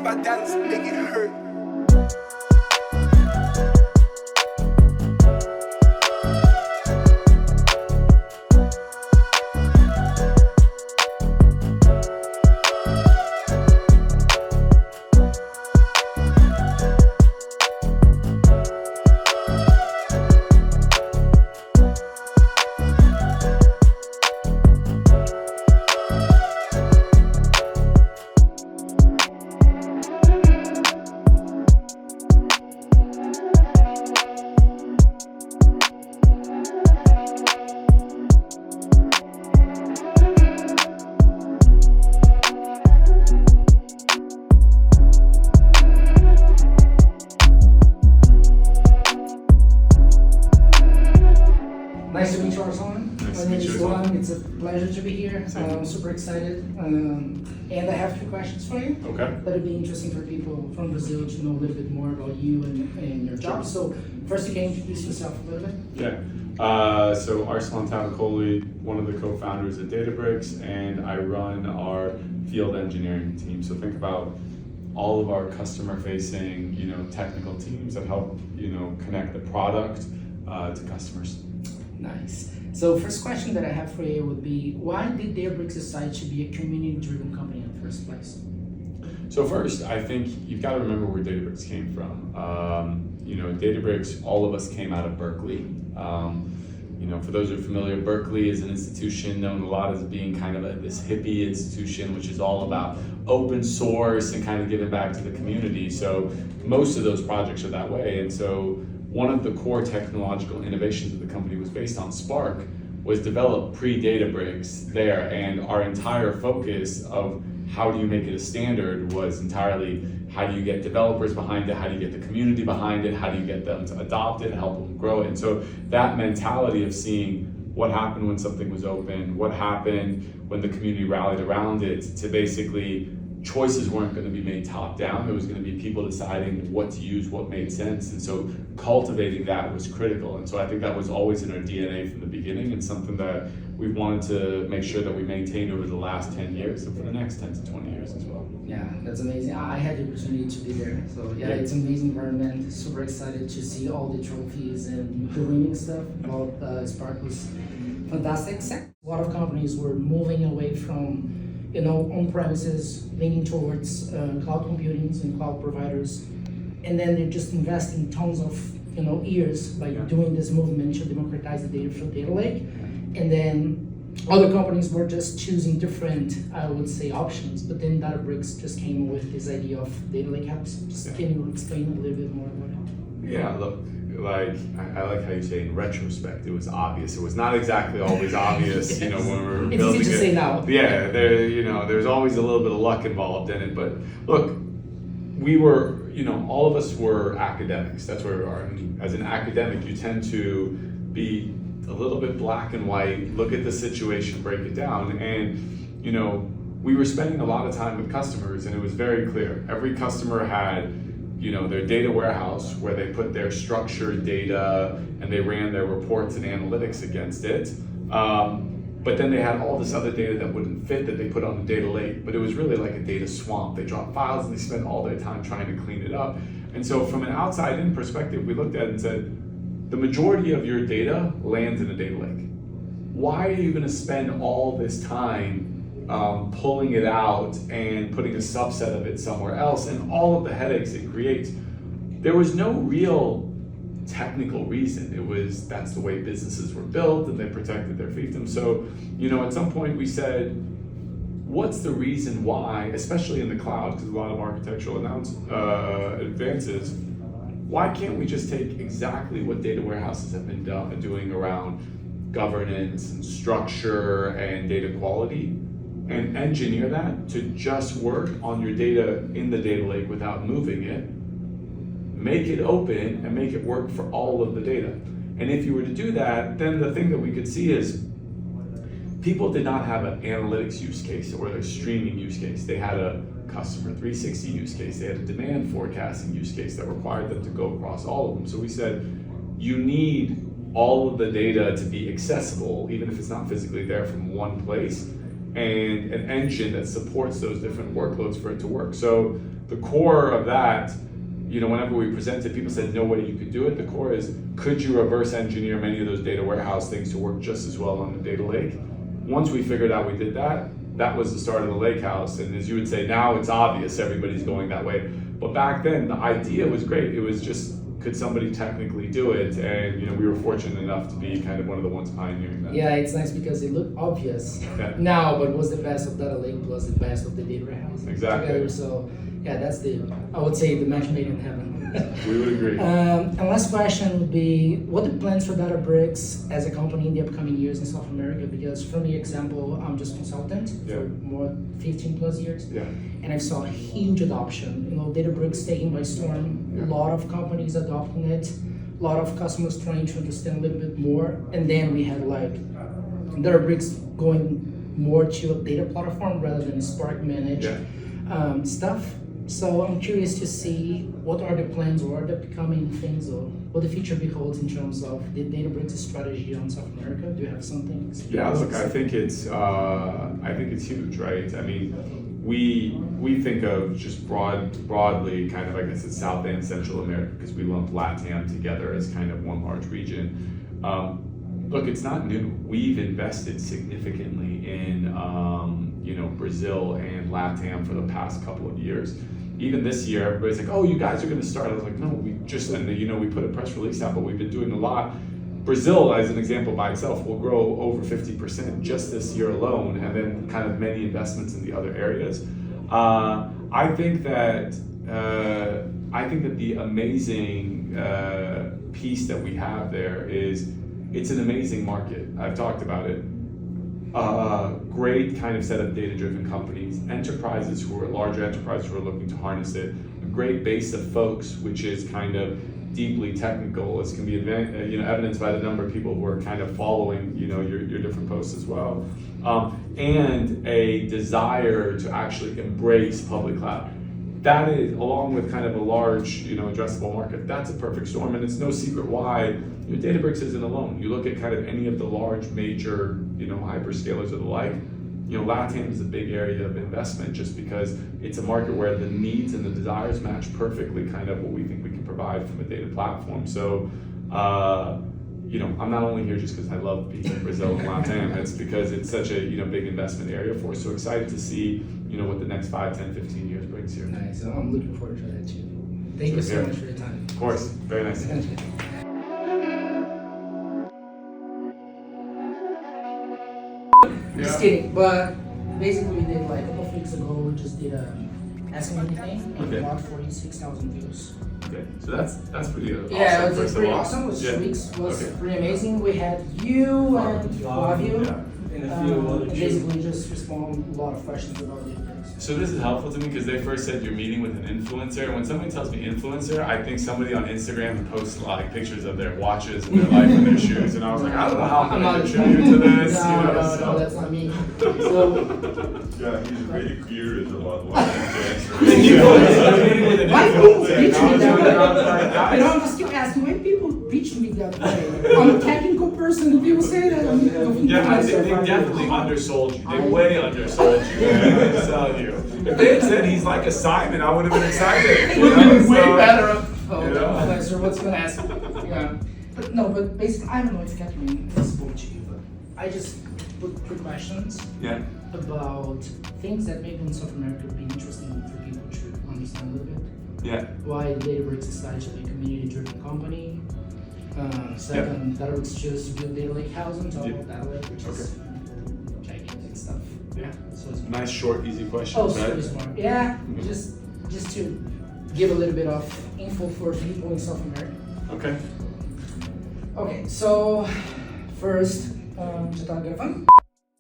$25, make it hurt. Nice to meet you, Arsalan. Nice My to name meet you is as well. Luan. It's a pleasure to be here. Same. I'm super excited. And I have 2 questions for you. Okay. But it'd be interesting for people from Brazil to know a little bit more about you and your job. So first, you can introduce yourself a little bit. Yeah. So Arsalan Tavakoli, one of the co-founders at Databricks, and I run our field engineering team. So think about all of our customer-facing, technical teams that help, connect the product to customers. Nice. So first question that I have for you would be, why did Databricks decide to be a community-driven company in the first place? So first, I think you've got to remember where Databricks came from. Databricks, all of us came out of Berkeley. For those who are familiar, Berkeley is an institution known a lot as being kind of this hippie institution, which is all about open source and kind of giving back to the community. So most of those projects are that way. And so one of the core technological innovations of the company was based on Spark, was developed pre-Databricks there, and our entire focus of how do you make it a standard was entirely how do you get developers behind it, how do you get the community behind it, how do you get them to adopt it, help them grow it. And so that mentality of seeing what happened when something was open, what happened when the community rallied around it, to basically choices weren't going to be made top down. It was going to be people deciding what to use, what made sense. And so cultivating that was critical. And so I think that was always in our DNA from the beginning, and something that we wanted to make sure that we maintained over the last 10 years and for the next 10 to 20 years as well. Yeah, that's amazing. I had the opportunity to be there. So yeah, it's an amazing environment. Super excited to see all the trophies and the winning stuff. About Spark was fantastic. A lot of companies were moving away from on-premises, leaning towards cloud computing and cloud providers, and then they're just investing tons of years by doing this movement to democratize the data from data lake, and then other companies were just choosing different, I would say, options. But then Databricks just came with this idea of data lake apps. Can you explain a little bit more about it? Yeah, look. I like how you say in retrospect it was obvious. It was not exactly always obvious, Yes. when we were It's building easy to it. say now. Yeah, there's always a little bit of luck involved in it. But look, we were, all of us were academics. That's where we are. And as an academic, you tend to be a little bit black and white, look at the situation, break it down. And, we were spending a lot of time with customers, and it was very clear. Every customer had their data warehouse where they put their structured data and they ran their reports and analytics against it. But then they had all this other data that wouldn't fit that they put on the data lake, but it was really like a data swamp. They dropped files and they spent all their time trying to clean it up. And so from an outside-in perspective, we looked at it and said, the majority of your data lands in a data lake. Why are you gonna spend all this time pulling it out and putting a subset of it somewhere else, and all of the headaches it creates? There was no real technical reason. That's the way businesses were built, and they protected their fiefdoms. So, at some point we said, what's the reason why, especially in the cloud, because a lot of architectural advances, why can't we just take exactly what data warehouses have been doing around governance and structure and data quality, and engineer that to just work on your data in the data lake without moving it, make it open, and make it work for all of the data. And if you were to do that, then the thing that we could see is people did not have an analytics use case or a streaming use case. They had a customer 360 use case. They had a demand forecasting use case that required them to go across all of them. So we said, you need all of the data to be accessible, even if it's not physically there, from one place, and an engine that supports those different workloads for it to work. So the core of that, you know, whenever we presented, people said no way you could do it. The core is, could you reverse engineer many of those data warehouse things to work just as well on the data lake? Once we figured out we did that, that was the start of the lake house. And as you would say, now it's obvious everybody's going that way. But back then, the idea was great. It was just, could somebody technically do it? And, you know, we were fortunate enough to be kind of one of the ones pioneering that. Yeah, it's nice because it looked obvious now, but was the best of data lake plus the best of the data warehouse together. So yeah, that's I would say the match made in heaven. We would agree. And last question would be, what are the plans for Databricks as a company in the upcoming years in South America? Because from the example, I'm just consultant for more 15 plus years. And I saw a huge adoption. You know, Databricks taken by storm, a lot of companies adopting it, a lot of customers trying to understand a little bit more. And then we had like Databricks going more to a data platform rather than Spark managed stuff. So I'm curious to see what are the plans or the upcoming things or what the future beholds in terms of the Databricks strategy on South America. Do you have something? Yeah, look, I think it's huge, right? I mean, we think of just broadly kind of, I guess it's South and Central America because we lump LATAM together as kind of one large region. Look, it's not new. We've invested significantly in you know, Brazil and LATAM for the past couple of years. Even this year, everybody's like, oh, you guys are going to start. I was like, no, we just, and you know, we put a press release out, but we've been doing a lot. Brazil, as an example by itself, will grow over 50% just this year alone, and then kind of many investments in the other areas. I think that the amazing piece that we have there is, it's an amazing market. I've talked about it. Great kind of set of data-driven companies, enterprises who are larger enterprises who are looking to harness it, a great base of folks which is kind of deeply technical, as can be you know, evidenced by the number of people who are kind of following, you know, your different posts as well, and a desire to actually embrace public cloud. That is, along with kind of a large, you know, addressable market, that's a perfect storm, and it's no secret why, you know, Databricks isn't alone. You look at kind of any of the large major, you know, hyperscalers or the like, you know, LATAM is a big area of investment just because it's a market where the needs and the desires match perfectly kind of what we think we can provide from a data platform. So, you know, I'm not only here just because I love being in Brazil and LATAM, it's because it's such a, you know, big investment area for us. So excited to see, you know, what the next 5, 10, 15 years brings here. Nice, so I'm looking forward to that too. Thank you so much for your time. Of course, very nice. Just kidding, but basically we did like a couple of weeks ago, we just did Ask Me Anything and we got 46,000 views. Okay, so that's pretty awesome. Yeah, it was pretty awesome. It was 2 weeks, was pretty amazing. We had you and Flavio. And a few other basically just respond a lot of questions about the events. So this is helpful to me because they first said you're meeting with an influencer, and when somebody tells me influencer, I think somebody on Instagram posts like pictures of their watches and their life and their shoes, and I was like, I don't know how I'm going to contribute to this. No, that's not me. So, yeah, he's really curious about what he's why people reach me that way? You know, I'm just keep asking why people reach me that way. I'm a technical person, and people say that. Yeah, I think they definitely undersold you. They way undersold you. Man. I'm telling you. If they had said he's like a Simon, I would have been excited. It would have been way better. I'm not sure what's gonna ask. Yeah, but basically, I don't know if Catherine spoke to you, but I just put quick questions about things that maybe in South America would be interesting for people to understand a little bit. Yeah. Why Databricks decided to be a community-driven company. Second, Databricks chose to build data lake house on top of data lake, which is gigantic stuff. Yeah. So it's nice, short, easy questions, Oh, right? super smart. Yeah, just to give a little bit of info for people in South America. Okay. Okay, so first, já tá gravando?